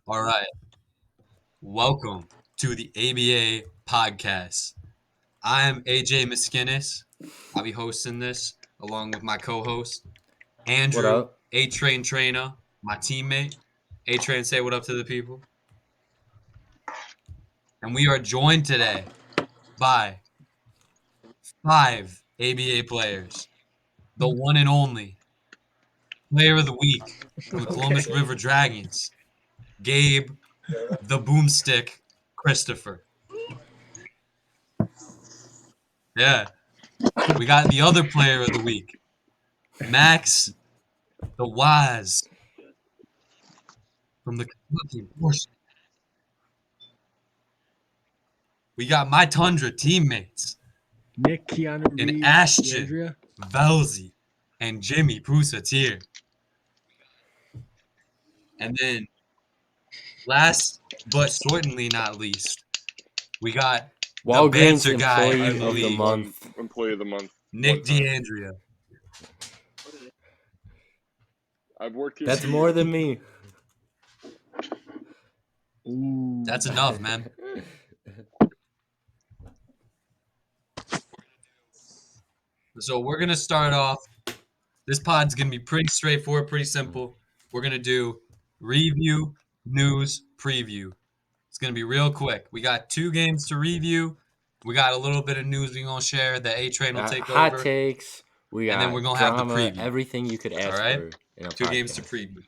All right. Welcome to the ABA podcast. I am AJ Miskinnis. I'll be hosting this along with my co-host What Andrew up? A Train Trainer, my teammate. A Train, say what up to the people. And we are joined today by five ABA players. The one and only player of the week from the Columbus Okay. River Dragons, Gabe the Boomstick Christopher. Yeah. We got the other player of the week, Max the Wise from the Kentucky Horse. We got my Tundra teammates Nick, Keanu in Reeves, Ashton, Andrea. Velzy, and Jimmy Pusatier. And then last but certainly not least, we got the Walgreens banter guy Employee in the of the league, Month. Employee of the month. Nick One time. D'Andrea. I've worked here. That's 2 more years. than me. Ooh. That's enough, man. So we're gonna start off. This pod's gonna be pretty straightforward, pretty simple. We're gonna do review, news, preview. It's gonna be real quick. We got 2 games to review. We got a little bit of news we're gonna share that A Train will take Hot over, takes. We and then we're got gonna have the drama. preview. Everything you could All ask right, for in a 2 games to podcast. preview.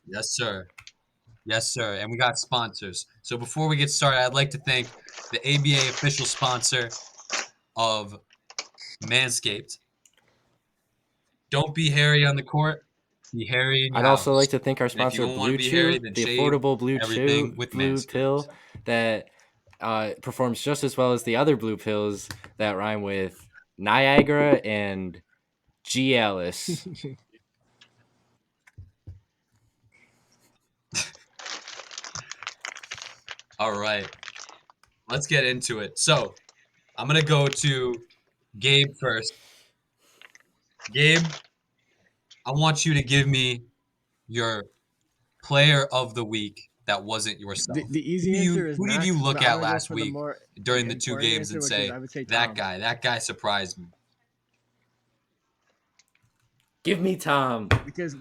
Yes, sir. Yes, sir. And we got sponsors. So before we get started, I'd like to thank the ABA official sponsor of Manscaped. Don't be hairy on the court. Be hairy in your I'd also house. like to thank our And if you sponsor don't want to Blue be hairy, Chew, then the shave affordable everything with blue Manscaped. pill that performs just as well as the other blue pills that rhyme with Niagara and G. Alice. All right. Let's get into it. So I'm gonna go to Gabe first. Gabe, I want you to give me your player of the week that wasn't yourself. The easy answer is Who did Max, you but look I at want to go last for the week more during the 2 important games answer, and which say is I would say that Tom. guy surprised me? Give me Tom. Because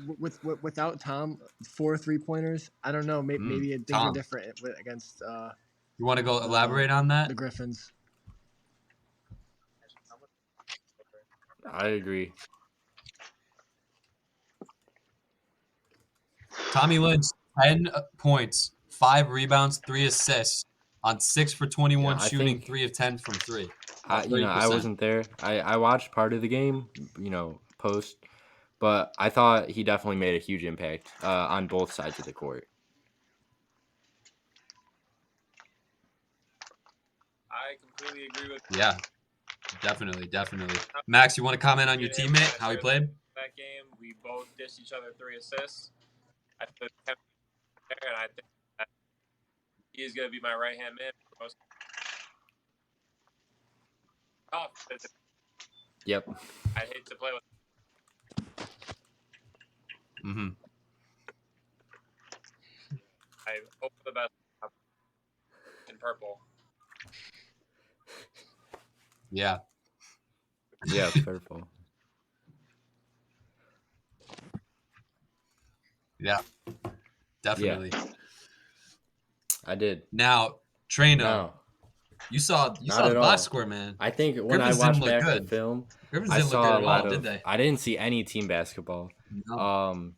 without Tom, 4 3-pointers. I don't know. Maybe things are Tom. different against You want to go elaborate on that? the Griffins. I agree. Tommy Lynch, 10 points, 5 rebounds, 3 assists on 6 for 21 Yeah, I shooting, think 3 of 10 from 3. I 30%. wasn't there. I watched part of the game, post, but I thought he definitely made a huge impact on both sides of the court. I completely agree with Yeah, definitely. Max, you want to comment on your teammate, how he played? that game. We both dished each other 3 assists. I put him there, and I think that he is going to be my right-hand man for most. Tough. Yep. I hate to play with. Mm-hmm. I hope for the best in purple. Yeah. Yeah, purple. Yeah, definitely. Yeah. I did. Now, Trina, No, you saw not the at all. box score, man. I think when Griffins I watched didn't look back the good. film, Griffins I didn't look good saw a at lot all, of. did they? I didn't see any team basketball. No.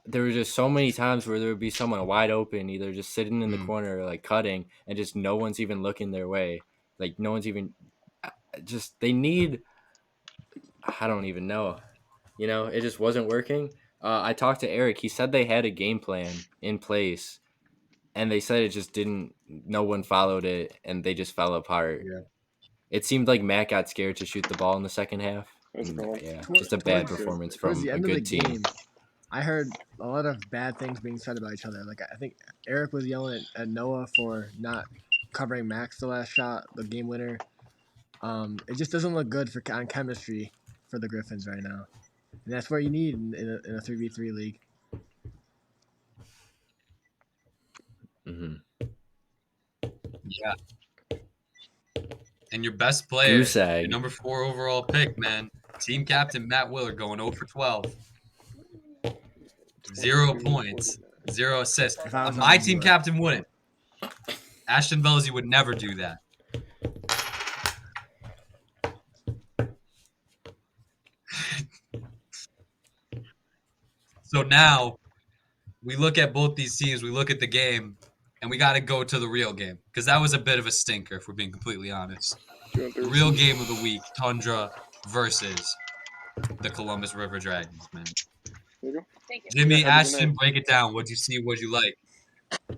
There were just so many times where there would be someone wide open, either just sitting in the corner, like cutting, and just no one's even looking their way. Like no one's even. Just they need. I don't even know. It just wasn't working. I talked to Eric. He said they had a game plan in place, and they said it just didn't. No one followed it, and they just fell apart. Yeah. It seemed like Matt got scared to shoot the ball in the second half. That's And, cool. yeah, just a bad performance Towards from the a end of the good team. game, I heard a lot of bad things being said about each other. Like I think Eric was yelling at Noah for not covering Max the last shot, the game winner. It just doesn't look good on chemistry for the Griffins right now. And that's what you need in a 3v3 league. Hmm. Yeah. And your best player, Goose egg. your number 4 overall pick, man. Team captain Matt Willard going 0 for 12. 0 points, 0 assists. If I was My on, team you captain wouldn't. Ashton Velzy would never do that. So now we look at both these teams, we look at the game, and we got to go to the real game because that was a bit of a stinker, if we're being completely honest. The real game of the week, Tundra versus the Columbus River Dragons, man. There you go. Jimmy, Yeah, have a good Ashton, night. break it down. What'd you see? What'd you like?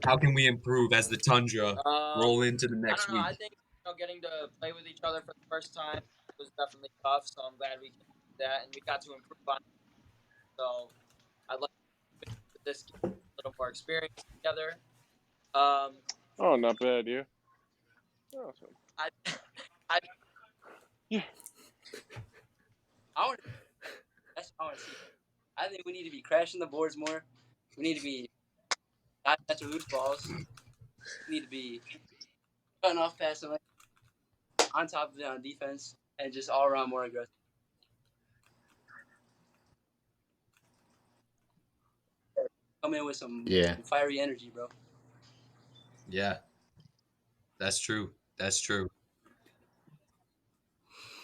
How can we improve as the Tundra roll into the next I don't know. week? I think getting to play with each other for the first time was definitely tough. So I'm glad we can do that, and we got to improve on it. So I'd like to with this get a little more experience together. Oh, not bad, yeah. Awesome. I Yeah. I want. That's what I want to see. I think we need to be crashing the boards more. We need to be not catching loose balls. We need to be cutting off passing lane, on top of it on defense, and just all around more aggressive. Come in with some fiery energy, bro. Yeah, that's true. That's true.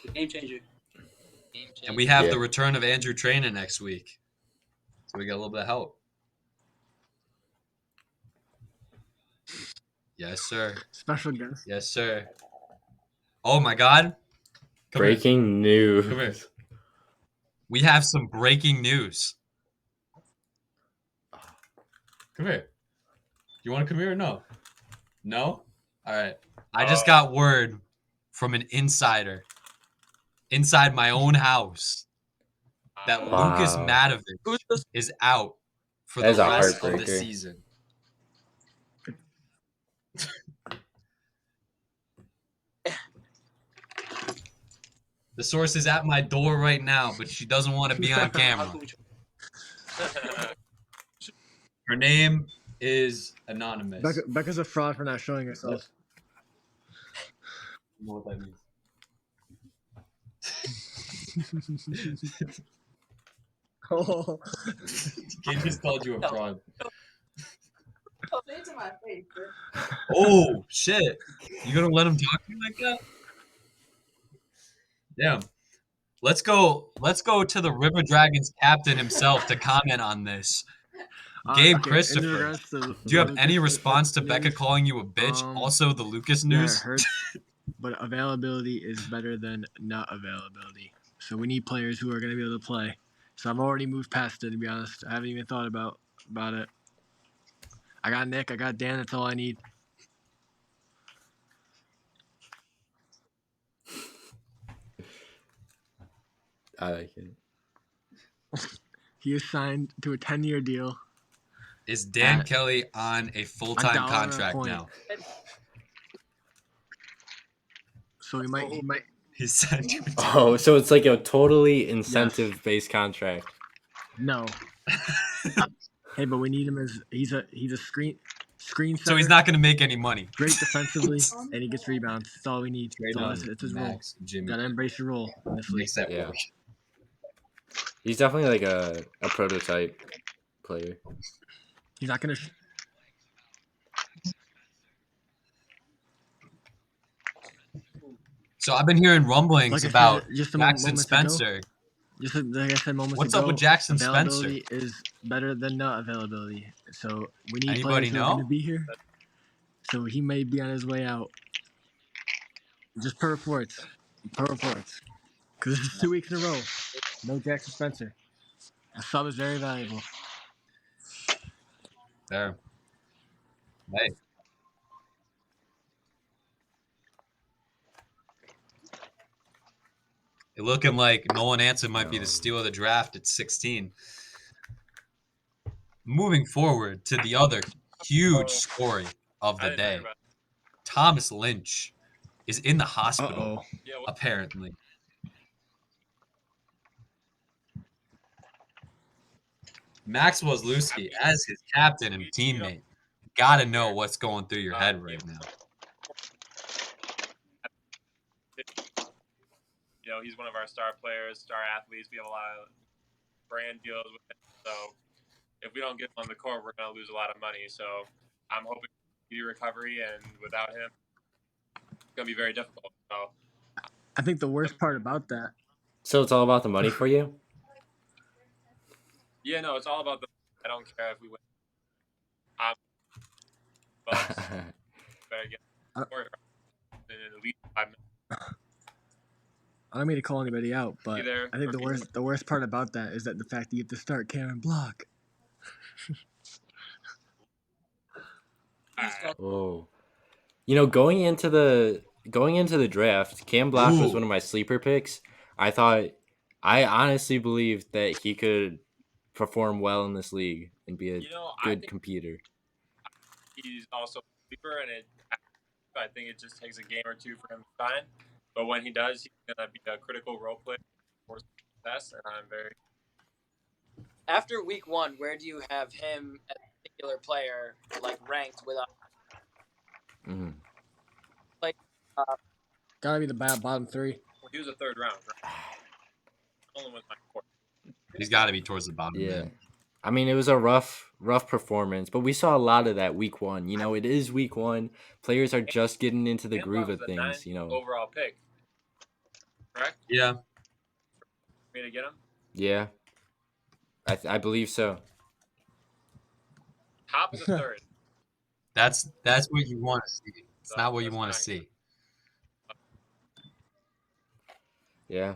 The game changer. And we have the return of Andrew Trainer next week. So we got a little bit of help. Yes, sir. Special guest. Yes, sir. Oh, my God. Come here. Breaking news. Come here. We have some breaking news. Come here. You want to come here or no? No? All right. I just got word from an insider inside my own house that Lucas Wow. Matovich is out for That is the a rest of the heartbreaker. season. The source is at my door right now, but she doesn't want to be on camera. Her name is anonymous. Becca's a fraud for not showing herself. You know what that means. Oh. Kate just called you a fraud. Say it to my face, bro. Oh, shit. You gonna let him talk to you like that? Damn. Let's go to the River Dragons captain himself to comment on this. Gabe Okay, Christopher, do you have any response to Becca calling you a bitch? Um, Also, the Lucas Yeah, news. it hurts, but availability is better than not availability. So we need players who are going to be able to play. So I've already moved past it, to be honest. I haven't even thought about it. I got Nick, I got Dan, that's all I need. I like it. He is signed to a 10-year deal. Is Dan At Kelly on a full-time $1 a contract point. now? So he might He's signed to Oh, so it's like a totally incentive-based contract. no. Hey, but we need him as he's a screen center. So he's not going to make any money. great defensively, and he gets rebounds. That's all we need. It's his role. Max, Jimmy. Gotta embrace your role in this league. Makes that Yeah. work. He's definitely like a prototype player. He's not gonna. So I've been hearing rumblings Like I said, about just a Jackson moment ago. Spencer. Just like I said moments What's ago. up with Jackson Spencer? Availability is better than not availability. So we need Anybody players who are know? going to be here. So he may be on his way out. Just per reports. Because this is 2 weeks in a row. No Jackson Spencer. A sub is very valuable. There. Hey. It looking like Nolan Anson might be the steal of the draft at 16. Moving forward to the other huge story of the day. Thomas Lynch is in the hospital, Uh-oh. apparently. Max Wozlowski, as his captain and teammate, got to know what's going through your head right now. You know, he's one of our star players, star athletes. We have a lot of brand deals with him. So if we don't get him on the court, we're going to lose a lot of money. So I'm hoping for recovery, and without him, it's going to be very difficult. So I think the worst part about that. So it's all about the money for you? yeah, no, it's all about the. I don't care if we win. But better get in at least 5 minutes. I don't mean to call anybody out, but Either I think or the worst part about that is that the fact that you have to start Karen Block. Oh, you know, going into the draft, Cam Block was one of my sleeper picks. I honestly believed that he could perform well in this league and be a good competitor. He's also a sleeper, and I think it just takes a game or two for him to shine. But when he does, he's gonna be a critical role player for success, and I'm very. After week 1, where do you have him as a particular player, like ranked with us? Mm-hmm. Like, Gotta be the bottom 3. Well, he was a third round, right? Only with my court. He's got to be towards the bottom. Yeah. Man. I mean, it was a rough performance, but we saw a lot of that week 1. You know, it is week 1. Players are just getting into the groove of things, you know. Overall pick. Correct? Yeah. For me to get him? Yeah. I believe so. Top of the third. That's what you want to see. It's not what you want to see. Yeah.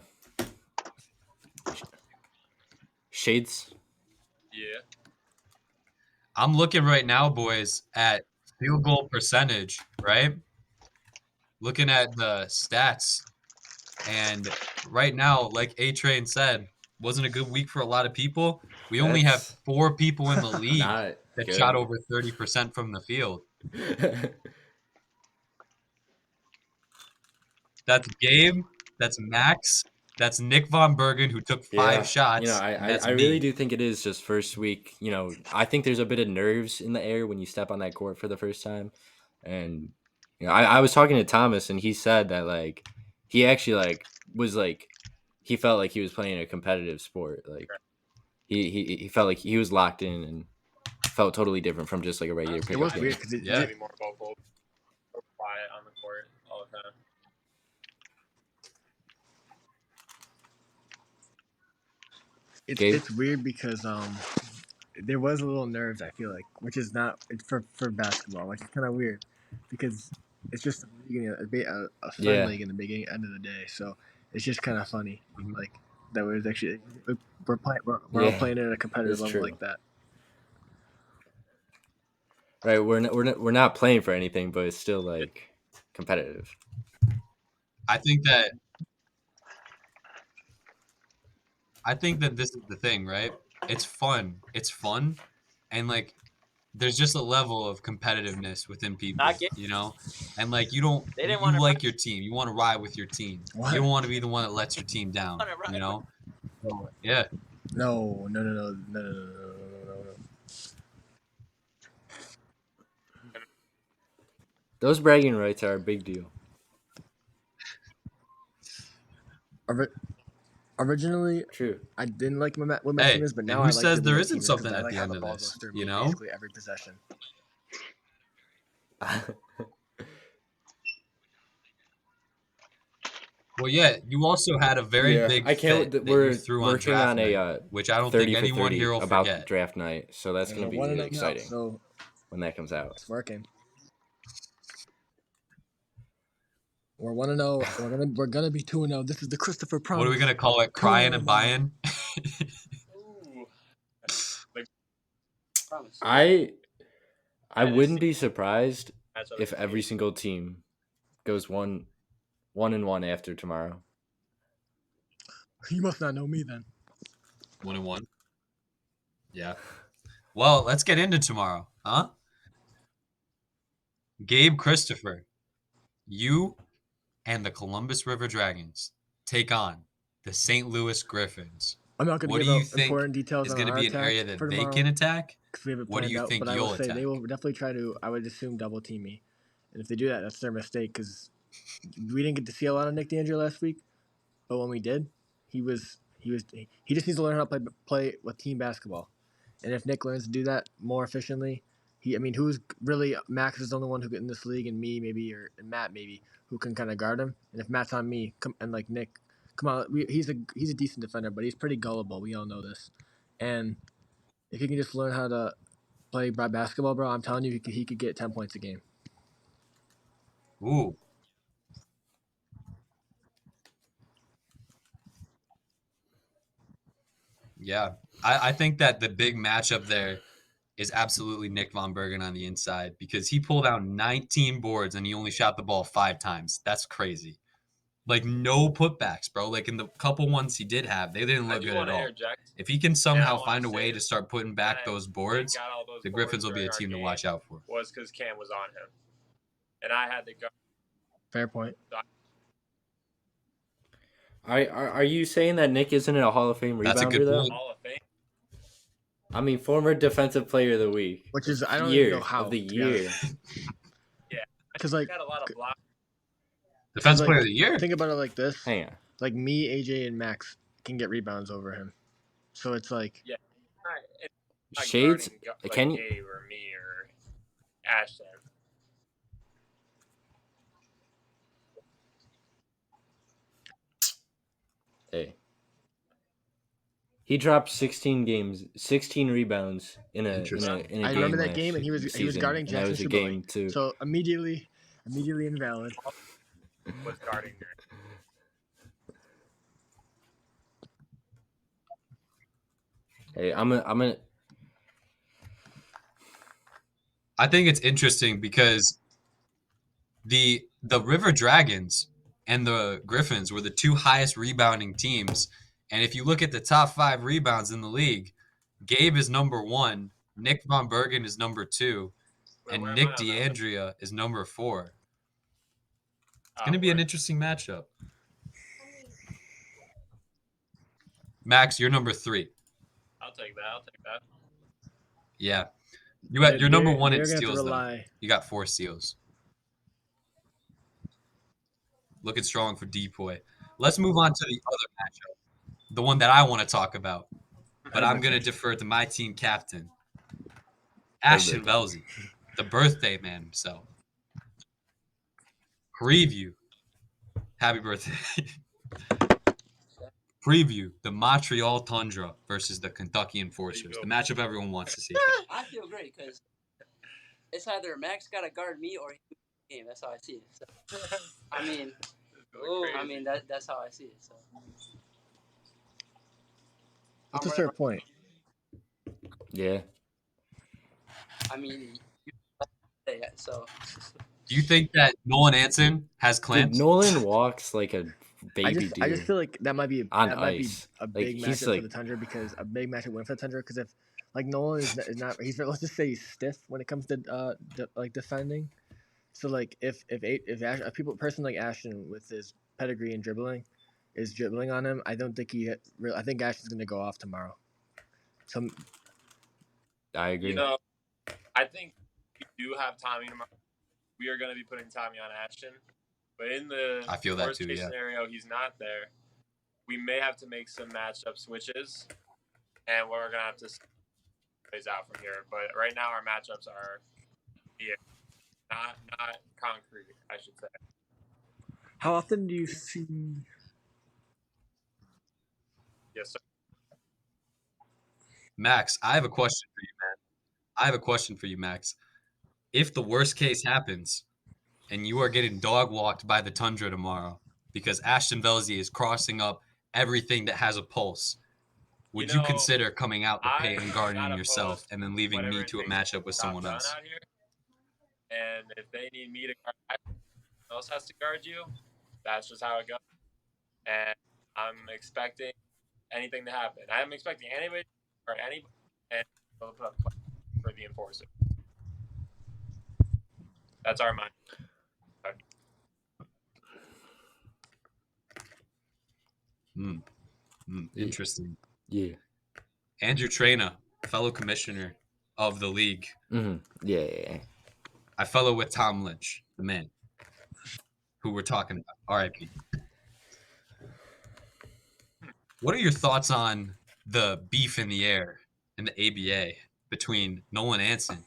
Shades. Yeah. I'm looking right now, boys, at field goal percentage, right? Looking at the stats. And right now, like A-Train said, wasn't a good week for a lot of people. We only have 4 people in the league that shot over 30% from the field. That's Gabe. That's Max. That's Nick Von Bergen, who took 5 shots. You know, I really do think it is just first week. You know, I think there's a bit of nerves in the air when you step on that court for the first time. And, you know, I was talking to Thomas, and he said that, like, he actually, like, was, like, he felt like he was playing a competitive sport. Like, he felt like he was locked in and felt totally different from just, like, a regular pickup It was game. weird because Yeah. Be more vocal, more quiet on the court all the time. it's weird because there was a little nerves, I feel like, which is not for basketball, which is kind of weird because it's just a fun league in the beginning end of the day, so it's just kind of funny, like that was actually we're all playing at a competitive level like that. Right, we're not playing for anything, but it's still like competitive. I think that this is the thing, right? It's fun. It's fun, and like there's just a level of competitiveness within people, you know? And like you like your team. You want to ride with your team. What? You don't want to be the one that lets your team down, you know? So, yeah. No. Those bragging rights are a big deal. Originally, true. I didn't like what my team is, but now I like. Who says there isn't team something I at like the how end the of ball this? goes through You me know? basically every possession. Well, yeah, you also had a very big fit that you threw on draft night, which I don't think anyone here will about forget. draft night. So that's going to be exciting when that comes out. It's working. We're 1-0. We're gonna be 2-0. This is the Christopher Promise. What are we gonna call it? Crying and buying? I wouldn't be surprised if every single team goes 1-1 after tomorrow. You must not know me then. 1-1. Yeah. Well, let's get into tomorrow, huh? Gabe Christopher, you and the Columbus River Dragons take on the St. Louis Griffins. I'm not going What to do give you out think important details is on going to our be an attack area that for they tomorrow can attack? because we haven't What do planned you out. think But I you'll will say attack? they will definitely try to. I would assume double team me, and if they do that, that's their mistake because we didn't get to see a lot of Nick D'Angelo last week. But when we did, he just needs to learn how to play with team basketball, and if Nick learns to do that more efficiently, who's really Max is the only one who in this league, and me maybe and Matt maybe who can kind of guard him. And if Matt's on me, and like Nick, come on, he's a decent defender, but he's pretty gullible. We all know this, and if he can just learn how to play basketball, bro, I'm telling you, he could get 10 points a game. Ooh. Yeah. I think that the big matchup there is absolutely Nick Von Bergen on the inside because he pulled out 19 boards and he only shot the ball 5 times. That's crazy. Like no putbacks, bro. Like in the couple ones he did have, they didn't I look do good want at to all. interject. If he can And I somehow wanna find a say way to start putting back that those Nick boards, got all those the boards Griffins will be a during our team to game watch out for. Was because Cam was on him, and I had to go. Fair point. Are you saying that Nick isn't a Hall of Fame rebounder That's a good though? point. Hall of Fame. I mean, former Defensive Player of the Week, Which is I don't even know year how of the to be honest. year. Because He like had a lot of blocks. Defense like, player of the year. think about it like this: Hang on. like me, AJ, and Max can get rebounds over him. So it's like It's not Shades, guarding, like can you? Gabe or me or Ashton. Hey. He dropped 16 rebounds in a Interesting. game. I remember that last game, and he was season, guarding and that Jackson was a Shabali. game too. So immediately invalid. Was guarding her. Hey, I'm a I think it's interesting because the River Dragons and the Griffins were the 2 highest rebounding teams. And if you look at the top 5 rebounds in the league, Gabe is number 1, Nick Von Bergen is number 2, Wait, and where am Nick I on that list? D'Andrea is number 4. It's Oh, going to be an word. interesting matchup. Max, you're number 3. I'll take that. Yeah. You're number 1 in They're gonna have to steals, though. rely. You got 4 steals. Looking strong for Depoy. Let's move on to the other matchup, the one that I want to talk about. But I'm going to defer to my team captain, Ashton Velsey, the birthday man himself. Preview. Happy birthday. Preview the Montreal Tundra versus the Kentucky Enforcers. The matchup everyone wants to see. I feel great because it's either Max got to guard me or he loses the game. That's how I see it. So, I mean, that's how I see it. So. That's a fair point. yeah. I mean, so. Do you think that Nolan Anson has Dude, clamps? Nolan walks like a baby I deer just feel like that might be on that might be ice. a Like, big he's matchup like- for the Tundra because a big matchup win for the Tundra because if like Nolan is not he's let's just say he's stiff when it comes to like defending. So like if a person like Ashton with his pedigree and dribbling is dribbling on him, I don't think I think Ashton's gonna go off tomorrow. So I agree. You know, I think we do have Tommy tomorrow. We are going to be putting Tommy on Ashton. But in the I feel that worst too, case yeah. scenario, he's not there. We may have to make some matchup switches, and we're going to have to see how it plays out from here. But right now, our matchups are not concrete, I should say. how often do you see? Yes, sir. Max, I have a question for you, Max. If the worst case happens and you are getting dog walked by the Tundra tomorrow because Ashton Velsey is crossing up everything that has a pulse, would you consider coming out the paint and guarding yourself and then leaving me to a matchup with someone else? Out here. And if they need me to guard, someone else has to guard you. That's just how it goes. And I'm expecting anything to happen. I'm expecting anybody or anybody and they'll put up for the Enforcer. That's our mind. Interesting. Yeah. Andrew Traina, fellow commissioner of the league. Yeah. I fellow with Tom Lynch, the man who we're talking about. R.I.P. What are your thoughts on the beef in the air in the ABA between Nolan Anson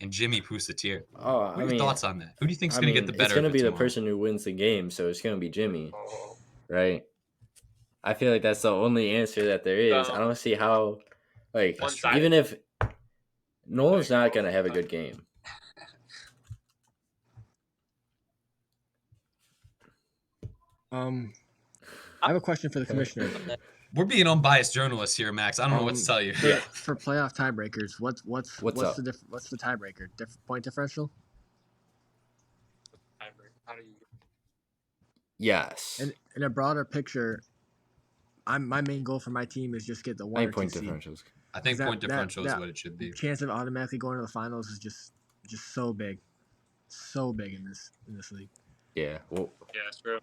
and Jimmy Pusatier? Oh, What are your thoughts on that? Who do you think's going to get the it's better going of to it be the tomorrow? person who wins the game, so it's going to be Jimmy, right? I feel like that's the only answer that there is. I don't see how, like, That's true. even if Nolan's not going to have a good game. I have a question for the commissioner. We're being unbiased journalists here, Max. I don't know what to tell you. For playoff tiebreakers, what's up? what's the tiebreaker? Point differential? How do you? Yes. And in a broader picture, my main goal for my team is just get the 1 I or think 2 point seed. differentials. I think That- point that- differential is that- what it should be. Chance of automatically going to the finals is just so big in this league. Yeah. Well, Yeah, it's true.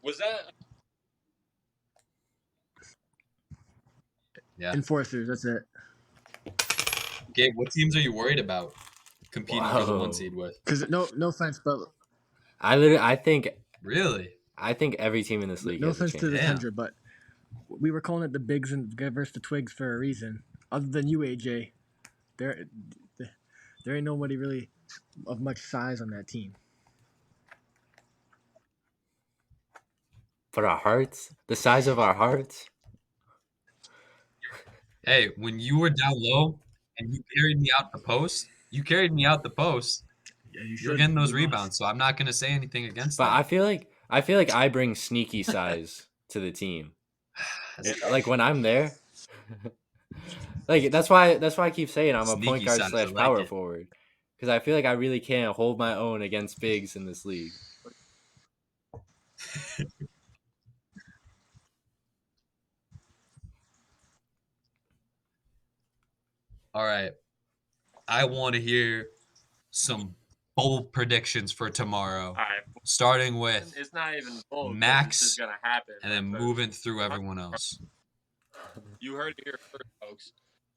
Was that? Yeah. Enforcers, that's it. Gabe, what teams are you worried about competing for the 1 seed with? Because no offense, but I think Really? every team in this league no has a offense chance. to the Damn. Tundra, but we were calling it the Bigs and versus the Twigs for a reason. Other than you, AJ, there ain't nobody really of much size on that team. But our hearts, the size of our hearts. Hey, when you were down low and you carried me out the post, Yeah, you you're getting those rebounds, so I'm not going to say anything against But that. I feel like I bring sneaky size to the team. Like when I'm there, like that's why I keep saying I'm a point Sneaky guard size, I / like power it. forward, because I feel like I really can't hold my own against bigs in this league. All right. I want to hear some bold predictions for tomorrow, All right. starting with It's not even bold. 'cause Max, This is gonna happen. and then but moving through everyone else. You heard it here first, folks.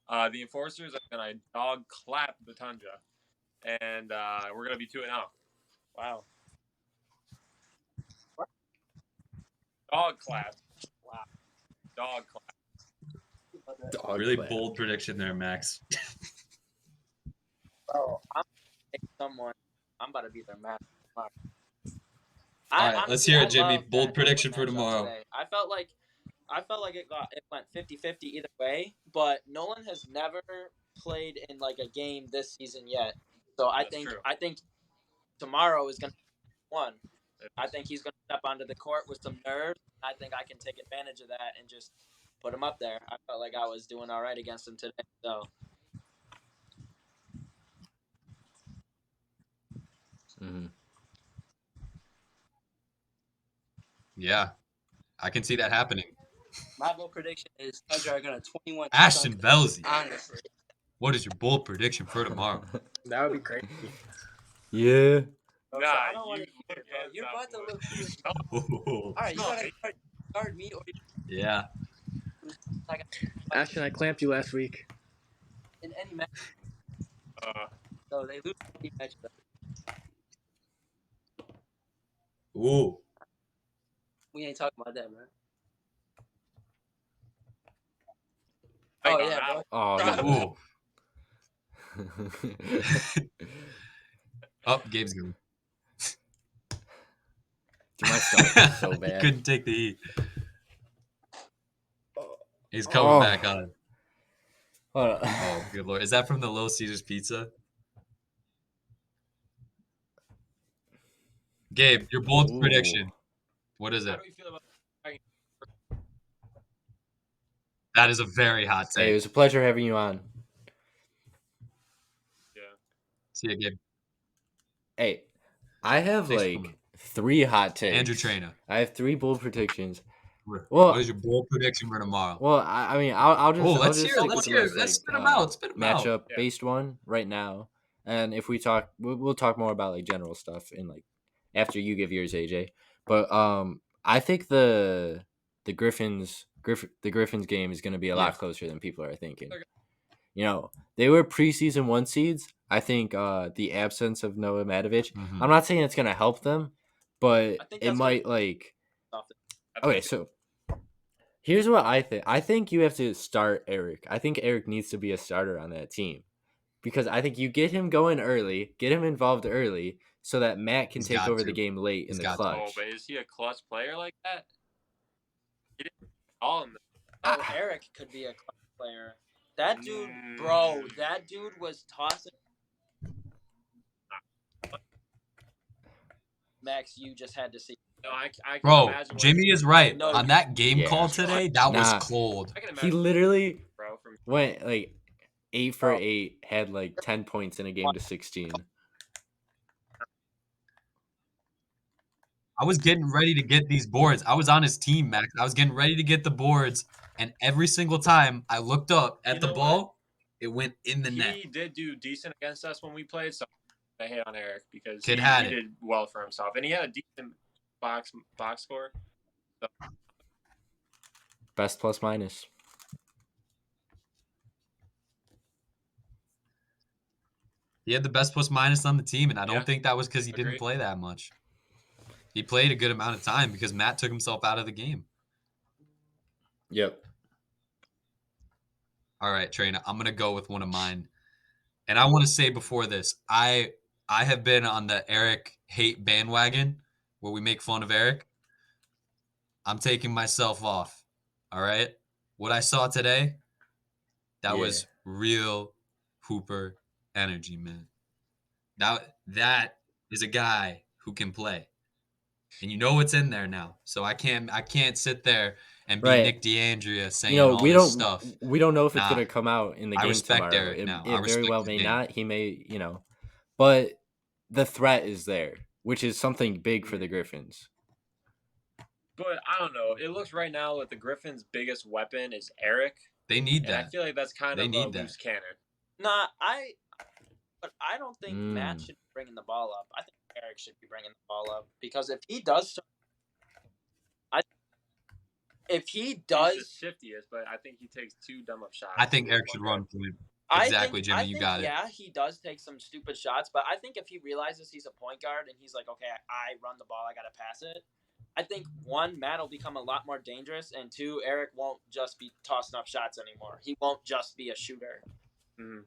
The Enforcers are gonna dog clap the Tundra, and we're gonna be 2-0. Wow. Dog clap. Wow. Dog clap. Dog Really clap. bold prediction there, Max. Bro, I'm someone. I'm about to beat their match. All right, let's hear it, Jimmy. love Bold that prediction Nolan for matchup tomorrow. today. I felt like it went 50-50 either way, but Nolan has never played in like a game this season yet. So That's true. I think tomorrow is gonna be one. I think he's gonna step onto the court with some nerves. I think I can take advantage of that and just put him up there. I felt like I was doing all right against him today. So Mm-hmm. Yeah, I can see that happening. my bold prediction is Tundra are gonna 21. Ashton Velzy, Honestly, what is your bold prediction for tomorrow? That would be great. Yeah. bro, Nah, so I don't want to you hear it, bro. can't You're stop about to it. look foolish. Oh, All right, you gotta guard me or yeah. Ashton, I clamped you last week. in any match. Uh, So they lose any match. Ooh. We ain't talking about that, man. I Oh got yeah, that bro. Oh. Ooh. Oh, Gabe's going. Dude, my stomach is so He bad. couldn't take the heat. He's coming back on. Hold on. Oh, good lord. Is that from the Little Caesars Pizza? Gabe, your bold Ooh. prediction. What is How it? do we feel about? That is a very hot Hey, it take. was a pleasure having you on. Yeah. See ya, Gabe. Hey, I have Thanks for like coming. 3 hot takes. Andrew Traina. I have 3 bold predictions. What Well- is your bold prediction for tomorrow? Well, I mean, I'll just Oh, I'll let's just hear it. stick Let's with hear the it. most, Let's like, spit 'em out. Spit 'em out. matchup based one right now. And if we talk, we'll talk more about like general stuff in like after you give yours, AJ. But I think the Griffins the Griffins game is going to be a Yeah. lot closer than people are thinking. Okay. You know, they were preseason 1 seeds. I think the absence of Noah Matovich, Mhm. I'm not saying it's going to help them, but I think it that's might like. That's Okay, what- so here's what I think. I think you have to start Eric. I think Eric needs to be a starter on that team because I think you get him going early, get him involved early, so that Matt can He's take got over to. the game late He's in the got to. clutch. Oh, but is he a clutch player like that? He didn't all in the Oh, Eric could be a clutch player. That dude, bro, that dude was tossing. Max, you just had to see. No, I can Bro, imagine what Jimmy is right. No, On that game Yeah. call today, that was Nah. cold. I can He imagine, literally bro. From went like 8 for Oh. 8, had like 10 points in a game to 16. I was getting ready to get these boards. I was on his team, Max. I was getting ready to get the boards, and every single time I looked up at You the know ball, it went in the net. he did do decent against us when we played, so I hate on Eric because Kid he had it. did well for himself, and he had a decent box score. Best plus minus. He had the best plus minus on the team, and I don't Yeah. think that was because he didn't Agreed. play that much. He played a good amount of time because Matt took himself out of the game. Yep. All right, Trina, I'm gonna go with one of mine, and I want to say before this, I have been on the Eric hate bandwagon where we make fun of Eric. I'm taking myself off. All right, what I saw today, that was real Hooper energy, man. That is a guy who can play, and you know what's in there now. So I can't sit there and be Right. Nick DeAndrea saying You know, all we this don't stuff. know if it's Nah. going to come out in the I game respect tomorrow. Eric now. It I very respect well his may game. not. He may, but the threat is there, which is something big for the Griffins. But I don't know. It looks right now that the Griffins' biggest weapon is Eric, They need and I that. feel like that's kind They of a need that. loose cannon. Nah, but I don't think Matt Mm. should be bringing the ball up. I think Eric should be bringing the ball up because if he does, He's the shiftiest, but I think he takes too dumb of shots. I think Eric should run point. I Exactly, think, Jimmy, I you think, got it. Yeah, he does take some stupid shots, but I think if he realizes he's a point guard and he's like, okay, I run the ball, I gotta pass it. I think one, Matt will become a lot more dangerous, and two, Eric won't just be tossing up shots anymore. He won't just be a shooter. Mhm.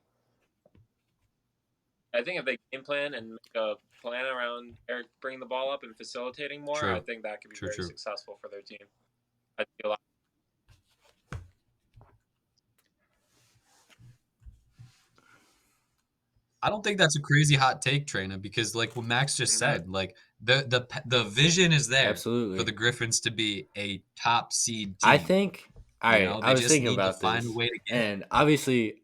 I think if they game plan and make a plan around Eric bringing the ball up and facilitating more, True. I think that could be very True. successful for their team. I think a lot. I don't think that's a crazy hot take, Trina, because like what Max just said, like the vision is there Absolutely. for the Griffins to be a top seed team. I think. All right, know, I they was just thinking need to about find this, a way to get it. and obviously,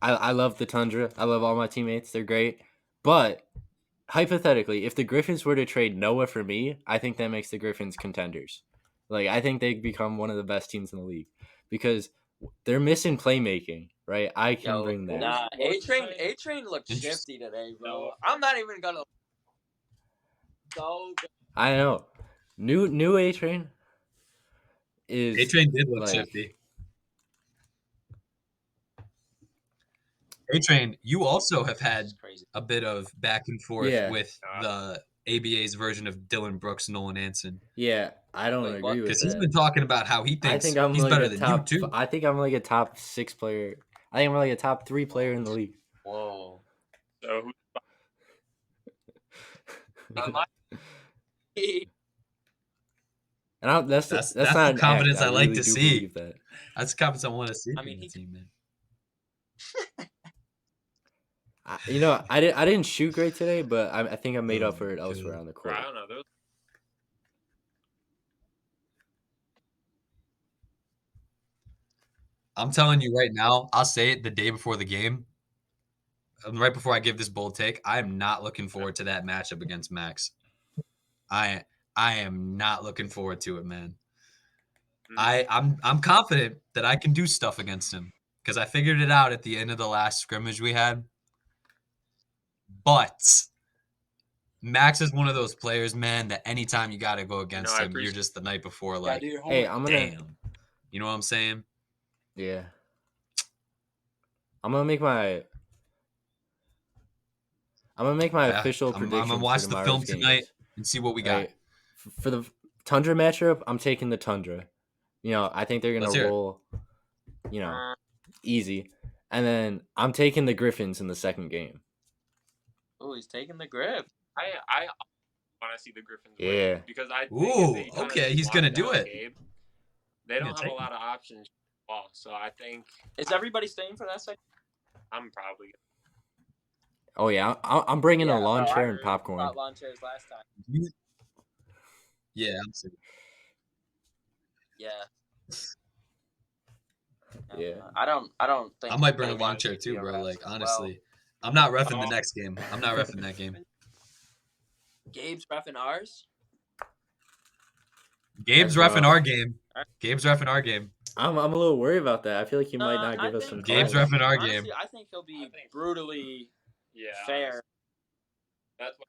I love the Tundra. I love all my teammates. They're great, but hypothetically, if the Griffins were to trade Noah for me, I think that makes the Griffins contenders. Like, I think they become one of the best teams in the league because they're missing playmaking, right? I can bring that. Nah, What was the A Train looked Interesting. shifty today, bro. No. I'm not even gonna. So good. I know. New A Train is A-Train did look like, shifty. A-Train, you also have had It's crazy. a bit of back and forth Yeah. with the ABA's version of Dylan Brooks, Nolan Anson, Yeah, I don't Wait, what? agree with because that. he's been talking about how he I thinks think I'm he's like better a than top. you too. I think I'm like a top 6 player. I think I'm like a top 3 player in the league. Whoa. So who And that's That's not the an confidence act. I like really to do see. believe that. That's the confidence I want to see I from mean, the he- team, man. I didn't shoot great today, but I think I made up for it Oh, elsewhere on the court. I don't know. I'm telling you right now, I'll say it the day before the game. Right before I give this bold take, I am not looking forward to that matchup against Max. I am not looking forward to it, man. I'm confident that I can do stuff against him because I figured it out at the end of the last scrimmage we had. But Max is one of those players, man, that anytime you got to go against I him, you're appreciate- just the night before Yeah, like, dude, Hey, I'm gonna damn. You know what I'm saying? Yeah. I'm gonna make my Yeah, official I'm prediction gonna for watch the tomorrow's film games. tonight and see what we got. Right. For the Tundra matchup, I'm taking the Tundra. I think they're Let's gonna hear it. roll, easy. And then I'm taking the Griffins in the second game. Oh, he's taking the grip. I want to see the Griffins Yeah. win because I think Ooh, if they kinda okay, just he's lock gonna do down it. Gabe, they don't have take a lot of options. Well, so I think Is everybody staying for that second? I'm probably. Oh yeah, I'm bringing a lawn bro, I chair and heard popcorn. about lawn chairs last time. Yeah, I'm serious. Yeah. Yeah. I don't think I might bring a Gabe lawn needs chair to be too, a bro. ref Like as well. honestly, I'm not reffing the next game. I'm not reffing that game. Gabe's reffing ours. Gabe's That's reffing rough. our game. Gabe's reffing our game. I'm a little worried about that. I feel like he might not give us some Gabe's calls. reffing our Honestly, game. I think he'll be brutally Yeah. fair. That's what.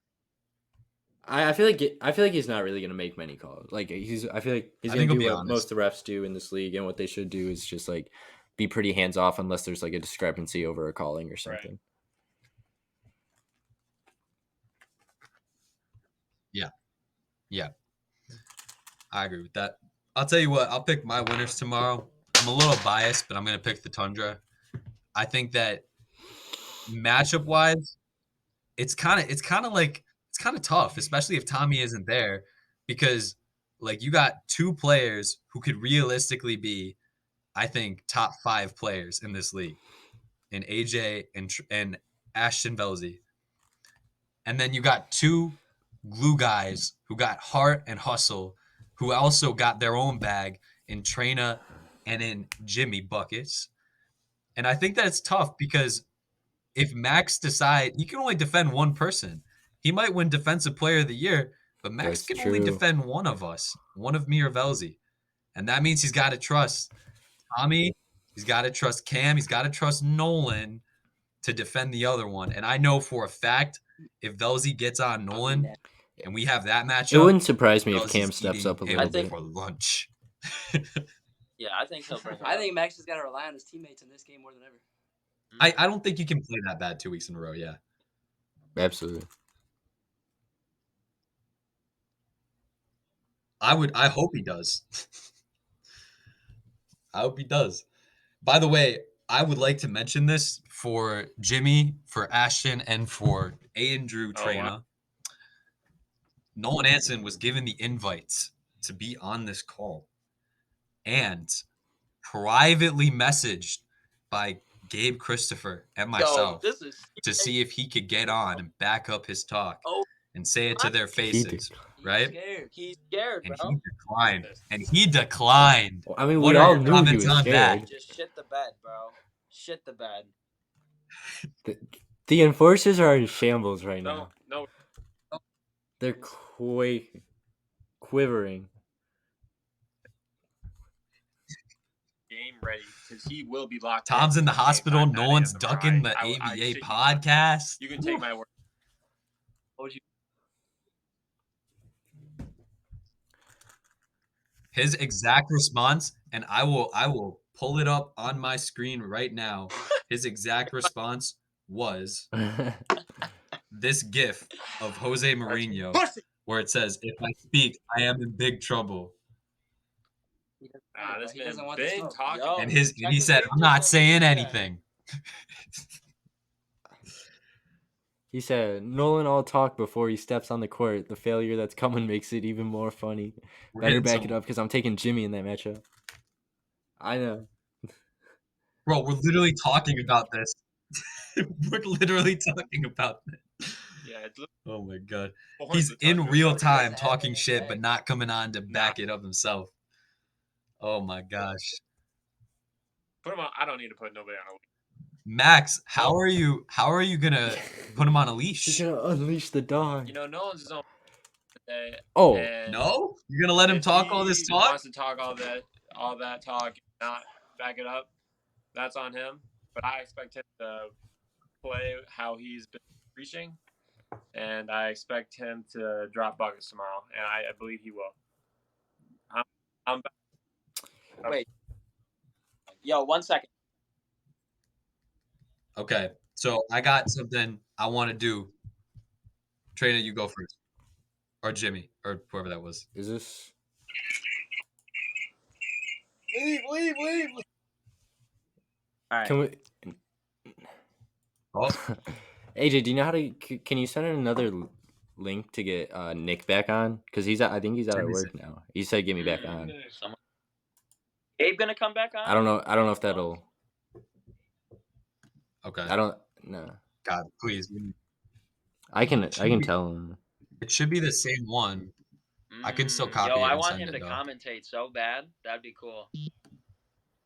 I feel like he's not really gonna make many calls. Like I feel like he's I gonna think he'll do be what honest. most of the refs do in this league, and what they should do is just like be pretty hands off unless there's like a discrepancy over a calling or something. Yeah, I agree with that. I'll tell you what. I'll pick my winners tomorrow. I'm a little biased, but I'm gonna pick the Tundra. I think that matchup wise, it's kind of tough, especially if Tommy isn't there, because like you got two players who could realistically be, I think, top 5 players in this league, in AJ and Ashton Velzy, and then you got two glue guys who got heart and hustle, who also got their own bag in Trina and in Jimmy Buckets, and I think that's tough because if Max decide he can only defend one person, he might win Defensive Player of the Year, but Max That's can only true. defend one of us, one of me or Velzy. And that means he's got to trust Tommy, he's got to trust Cam, he's got to trust Nolan to defend the other one. And I know for a fact if Velzy gets on Nolan and we have that matchup, It wouldn't surprise me if Velzy's Cam steps eating up a him little bit. for lunch. Yeah, I think he'll bring. I think Max has got to rely on his teammates in this game more than ever. I don't think you can play that bad 2 weeks in a row, yeah. Absolutely. I hope he does. I hope he does. By the way, I would like to mention this for Jimmy, for Ashton, and for Andrew Trina. wow. Nolan Anson was given the invites to be on this call and privately messaged by Gabe Christopher and myself This is to see if he could get on and back up his talk and say it to their faces, right? He's scared, And bro. he declined. Well, I mean, What we are all your knew he comments was on that? scared. Just shit the bed, bro. Shit the bed. The enforcers are in shambles right No, now. no. They're quivering. Game ready because he will be locked. Tom's in the hospital. 8, 9 Nolan's a.m. tomorrow. ducking the I ABA shit you not. podcast. You can take my word. His exact response, and I will pull it up on my screen right now. His exact response was this GIF of Jose Mourinho, where it says, "If I speak, I am in big trouble." This He man doesn't want the been smoke. talking. Yo. And he said, "I'm not saying anything." He said, Nolan all talk before he steps on the court. The failure that's coming makes it even more funny. We're Better hitting back some- it up because I'm taking Jimmy in that matchup. I know. Bro, we're literally talking about this. We're literally talking about this. Yeah, it's Oh my god. Horns He's of in Thunder. real doesn't time have talking any shit, back. but not coming on to back it up himself. Oh my gosh. Put him on. I don't need to put nobody on a leash. Max, how are you gonna put him on a leash? She's gonna unleash the dog. You know, no one's his own. Today, Oh, and No? You're gonna let him if talk all this he talk? Wants to talk all that talk, not back it up. That's on him. But I expect him to play how he's been preaching, and I expect him to drop buckets tomorrow, and I believe he will. I'm Wait, Yo, 1 second. Okay, so I got something I want to do. Trainer, you go first, or Jimmy, or whoever that was. Is this? Leave. All right. Can we? Oh, AJ, do you know how to? Can you send in another link to get Nick back on? Because I think he's out Let of me work now. He said get me back on. Gabe gonna come back on? I don't know if that'll. okay. I don't. No. God, please. I can tell him. It should be the same one. I can still copy Yo, it I and want send him it, to though. commentate so bad. That'd be cool.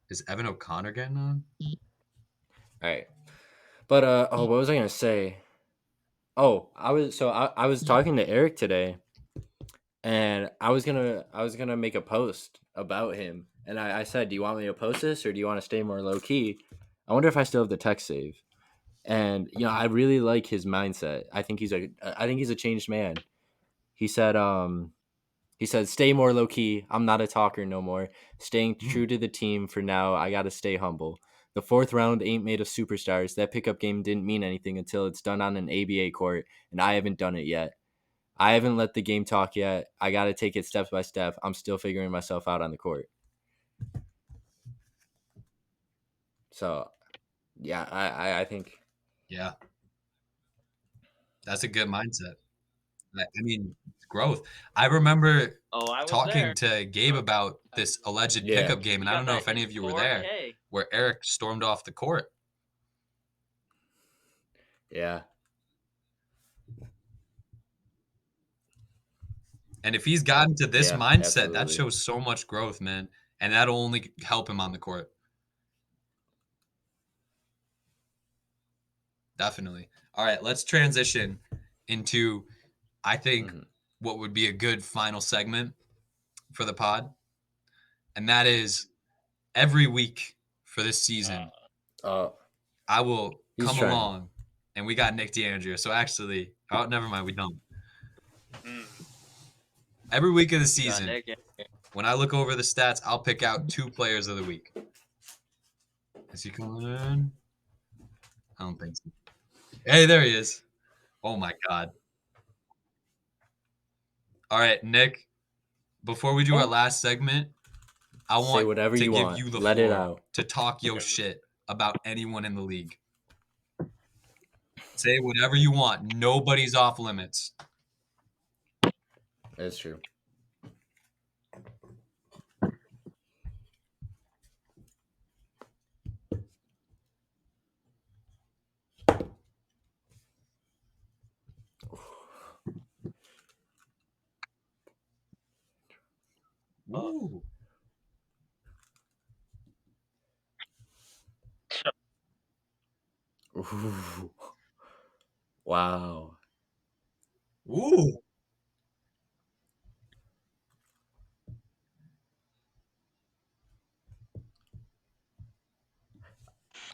Is Evan O'Connor getting on? All right. But what was I gonna say? Oh, I was talking to Eric today, and I was gonna make a post about him, and I said, do you want me to post this or do you want to stay more low key? I wonder if I still have the text save. And I really like his mindset. I think he's a changed man. He said stay more low key. I'm not a talker no more. Staying true to the team for now. I gotta stay humble. The 4th round ain't made of superstars. That pickup game didn't mean anything until it's done on an ABA court, and I haven't done it yet. I haven't let the game talk yet. I gotta take it step by step. I'm still figuring myself out on the court. So, yeah, I think. Yeah. That's a good mindset. I mean, growth. I remember I was talking there. to Gabe about this alleged Yeah. pickup game, and I don't know if any of you were there, 4K. where Eric stormed off the court. Yeah. And if he's gotten to this Yeah, mindset, that absolutely. shows so much growth, man. And that'll only help him on the court. Definitely. All right, let's transition into, I think, what would be a good final segment for the pod. And that is every week for this season, I will come along, and we got Nick DeAndrea. So actually, oh, never mind, we don't. Every week of the season, when I look over the stats, I'll pick out 2 players of the week. Is he coming in? I don't think so. Hey, there he is. Oh, my God. All right, Nick, before we do our last segment, I Say want whatever to you give want. you the Let it floor out. to talk your shit about anyone in the league. Say whatever you want. Nobody's off limits. That's true. Ooh. Ooh. Wow. Ooh.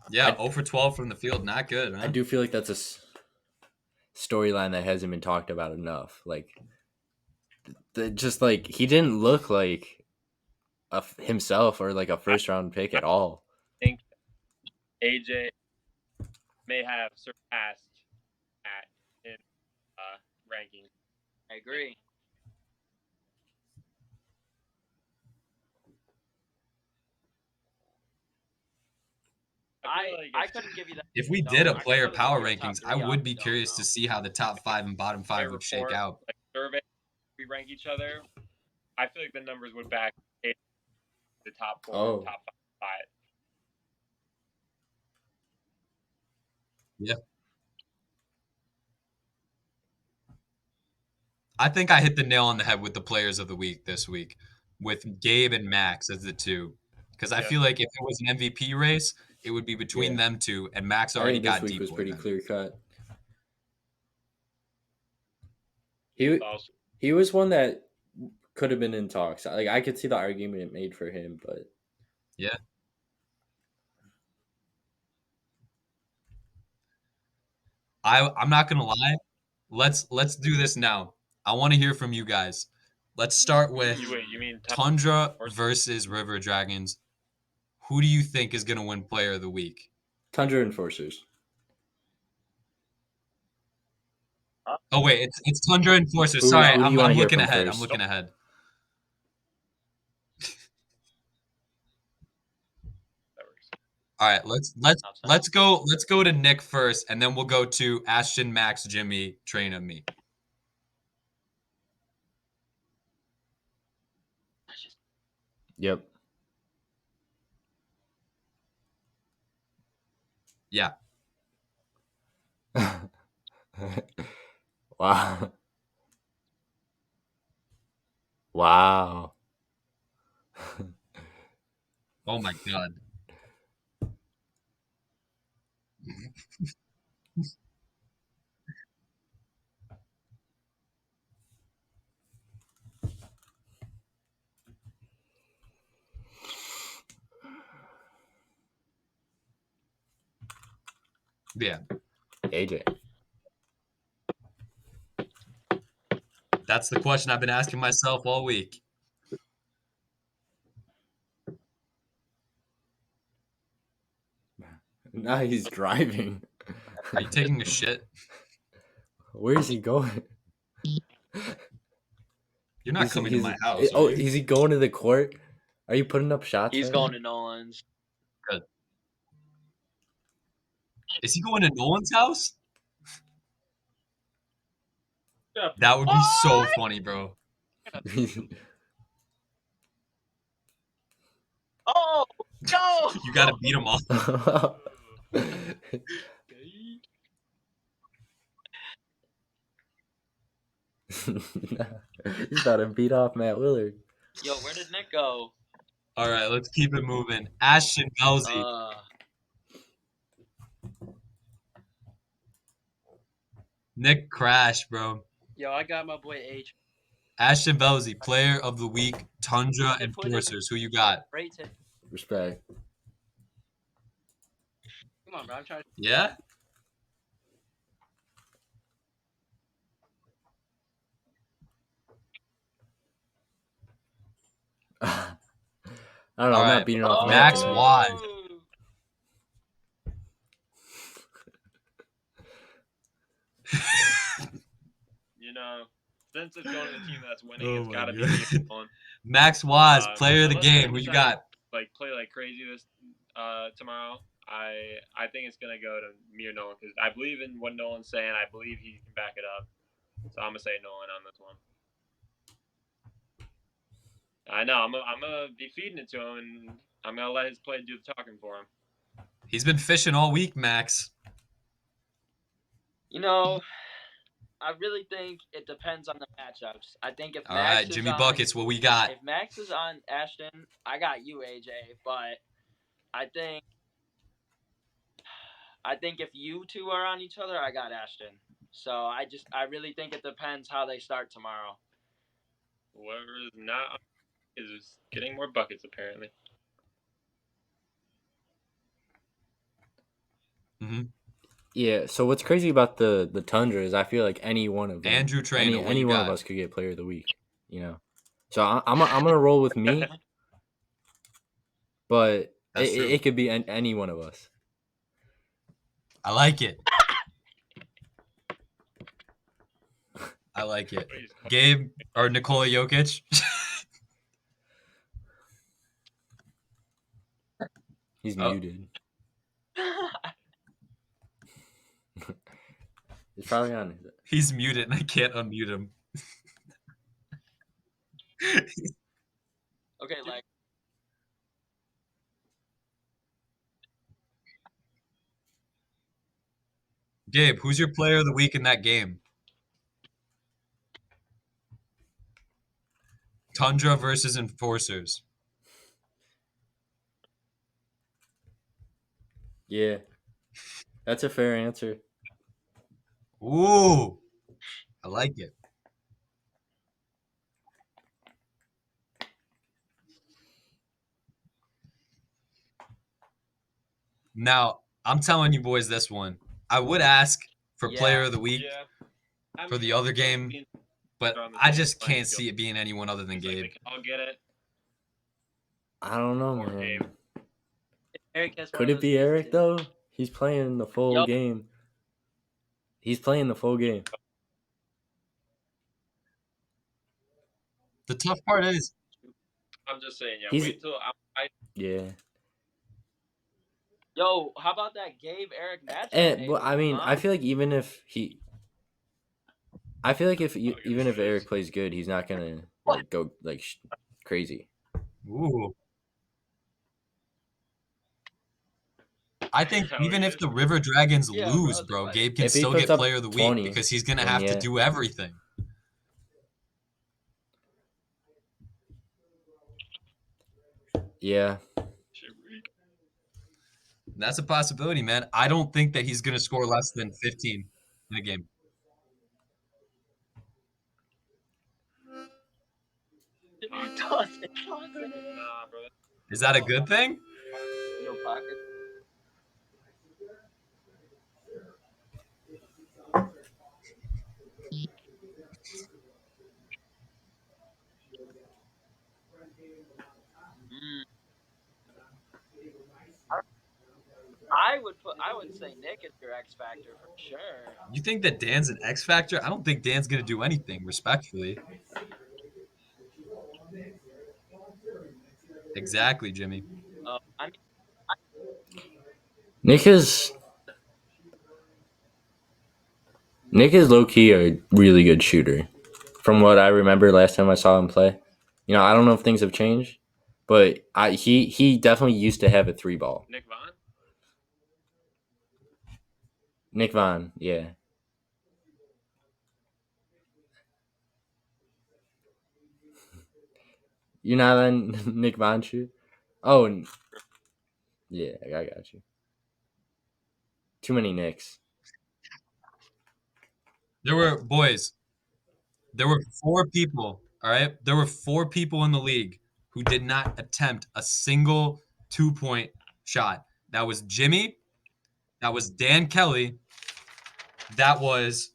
Yeah, 0 for 12 from the field. Not good, huh? I do feel like that's a storyline that hasn't been talked about enough. Like, just like he didn't look like himself or like a first round pick at all. I think AJ may have surpassed Matt in ranking. I agree. I couldn't give you that. If we did a player power rankings, I would be curious to see how the top 5 and bottom 5 would shake out. Like survey, we rank each other. I feel like the numbers would back the top 4, top 5. Yeah. I think I hit the nail on the head with the players of the week this week, with Gabe and Max as the 2. Because I feel like if it was an MVP race, it would be between them 2, and Max already got deep. This week was pretty clear cut. He was one that could have been in talks. Like, I could see the argument made for him, but yeah. I'm not gonna lie. Let's do this now. I want to hear from you guys. Let's start with You mean Tundra versus River Dragons. who do you think is gonna win Player of the Week? Tundra Enforcers. Oh wait, it's Tundra Enforcers. Who Sorry, do I'm you wanna hear looking from ahead. first? I'm looking ahead. That works. All right, let's go to Nick first, and then we'll go to Ashton, Max, Jimmy, Train, and me. Yep. Yeah. Wow. Wow. Oh my god. Yeah, AJ. that's the question I've been asking myself all week. Now he's driving. Are you taking a shit? Where is he going? You're not coming to my house. Oh, Are you? is he going to the court? Are you putting up shots? He's right going now? to Nolan's. Is he going to Nolan's house? That would be so funny, bro. Oh no! You gotta beat him off. He's about to beat off Matt Willard. Yo, where did Nick go? All right, let's keep it moving. Ashton Belsey. Nick Crash, bro. Yo, I got my boy H. Ashton Belsey, Player of the Week, Tundra Enforcers. Who you got? Great tip. Respect. Come on, bro. I'm trying. Yeah? I don't know. All I'm right. not beating off Max Matt tonight. Wise. You know, since it's going to the team that's winning, Oh it's my got to be God. me on. Max Wise, Player of the Unless Game. they Who you decide got? Like play like crazy this tomorrow. I think it's gonna go to me or Nolan because I believe in what Nolan's saying. I believe he can back it up. So I'm gonna say Nolan on this one. I know I'm gonna be feeding it to him, and I'm gonna let his play do the talking for him. He's been fishing all week, Max. You know, I really think it depends on the matchups. I think if All Max right, is Jimmy on, Buckets, what we got? if Max is on Ashton, I got you, AJ. But I think if you two are on each other, I got Ashton. So I really think it depends how they start tomorrow. Whoever is not is getting more buckets apparently. Mm-hmm. Yeah. So what's crazy about the Tundra is I feel like any one of them, Andrew Trainer, what any you one got? of us could get Player of the Week. You know. So I'm gonna roll with me, but That's true. it could be any one of us. I like it. I like it. Gabe or Nikola Jokic? He's Oh. muted. He's probably on. He's muted and I can't unmute him. Okay, like Gabe, who's your Player of the Week in that game? Tundra versus Enforcers. Yeah, that's a fair answer. Ooh, I like it. Now, I'm telling you boys this one. I would ask for Player of the Week Yeah. for the other game, but on the I same just playing can't field. see it being anyone other than It's like Gabe. they can all get it. I don't know, Or man. Gabe. Eric has one Could of it those be days, Eric too. though? He's playing the full Yup. game. He's playing the full game. The tough part is I'm just saying, yeah. He's- Wait till I Yeah. Yo, how about that Gabe Eric matchup? And well, maybe, I mean, huh? I feel like even if give even a if shit. Eric plays good, he's not gonna like go like crazy. ooh. I think Hell even yeah. if the River Dragons Yeah, lose, bro, bro, like- Gabe can If he still puts get up Player of the Week 20, because he's gonna then have yeah. to do everything. Yeah. That's a possibility, man. I don't think that he's gonna score less than 15 in a game. Toss it. Nah, bro. Is that a good thing? Your pocket. I would say Nick is your X factor for sure. You think that Dan's an X factor? I don't think Dan's gonna do anything, respectfully. Exactly, Jimmy. I mean, Nick is low key a really good shooter. From what I remember last time I saw him play. You know, I don't know if things have changed, but he definitely used to have a 3-ball. Nick Vaughn? Nick Vaughn, yeah. You're not on Nick Vaughn shoot? Oh, yeah, I got you. Too many Knicks. There were 4 people, all right? There were 4 people in the league who did not attempt a single 2-point shot. That was Jimmy, that was Dan Kelly, that was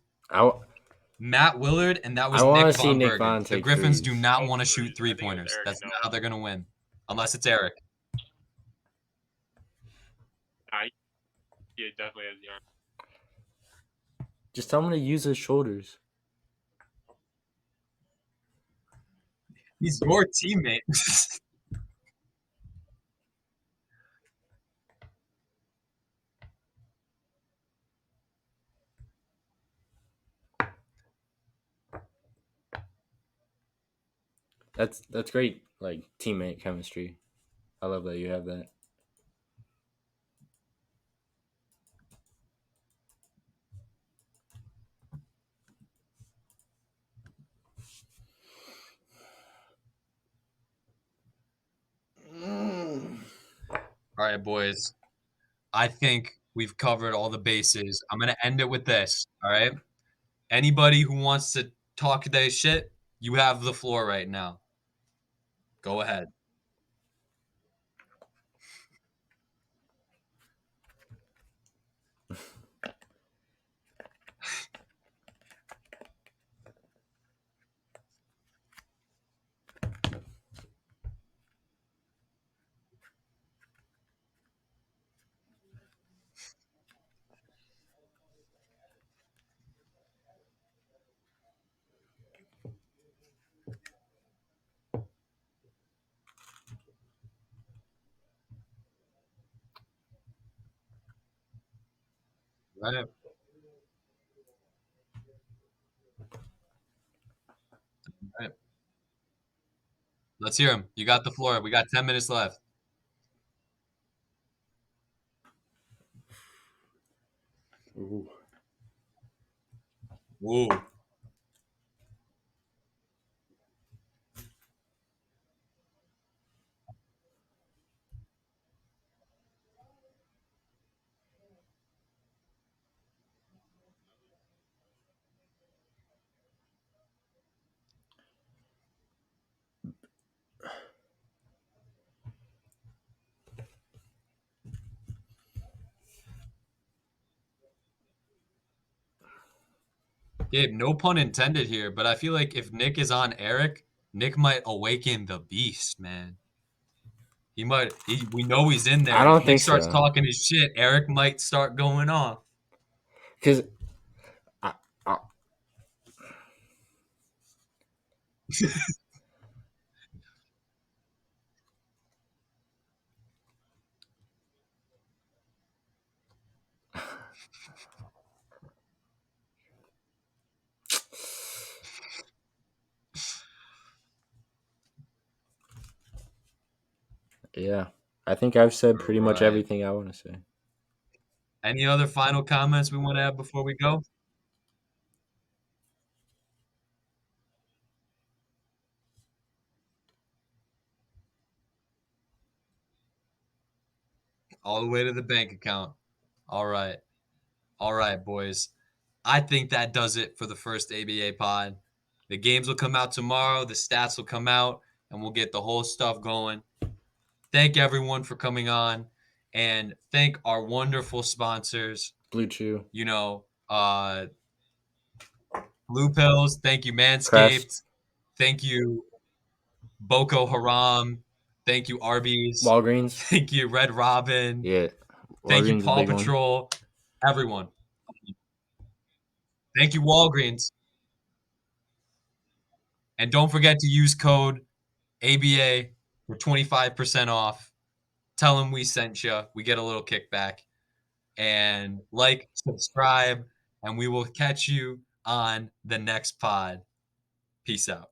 Matt Willard, and that was I wanna Nick see Von Nick Bergen. Von The take Griffins threes. do not Oh, want to threes. shoot I think it was 3-pointers. Eric That's and not how Noah. they're going to win, unless it's Eric. Yeah, definitely has the arm. Just tell him to use his shoulders. He's your teammate. That's great, like teammate chemistry. I love that you have that. All right, boys. I think we've covered all the bases. I'm going to end it with this, all right? Anybody who wants to talk their shit, you have the floor right now. Go ahead. Right. Right. Let's hear him. You got the floor. We got 10 minutes left. Ooh. Woo. Gabe, no pun intended here, but I feel like if Nick is on Eric, Nick might awaken the beast, man. We know he's in there. I don't If Nick think starts so. talking his shit, Eric might start going off. Because yeah, I think I've said pretty much Right. everything I want to say. Any other final comments we want to have before we go? All the way to the bank account. All right. All right, boys. I think that does it for the first ABA pod. The games will come out tomorrow. The stats will come out, and we'll get the whole stuff going. Thank everyone for coming on, and thank our wonderful sponsors. Blue Chew. You know, Blue Pills. Thank you, Manscaped. Crest. Thank you, Boko Haram. Thank you, Arby's. Walgreens. Thank you, Red Robin. Yeah. Thank you, Walgreens is a Paw big one. Patrol. Everyone. Thank you, Walgreens. And don't forget to use code ABA for 25% off. Tell them we sent you. We get a little kickback. And like, subscribe, and we will catch you on the next pod. Peace out.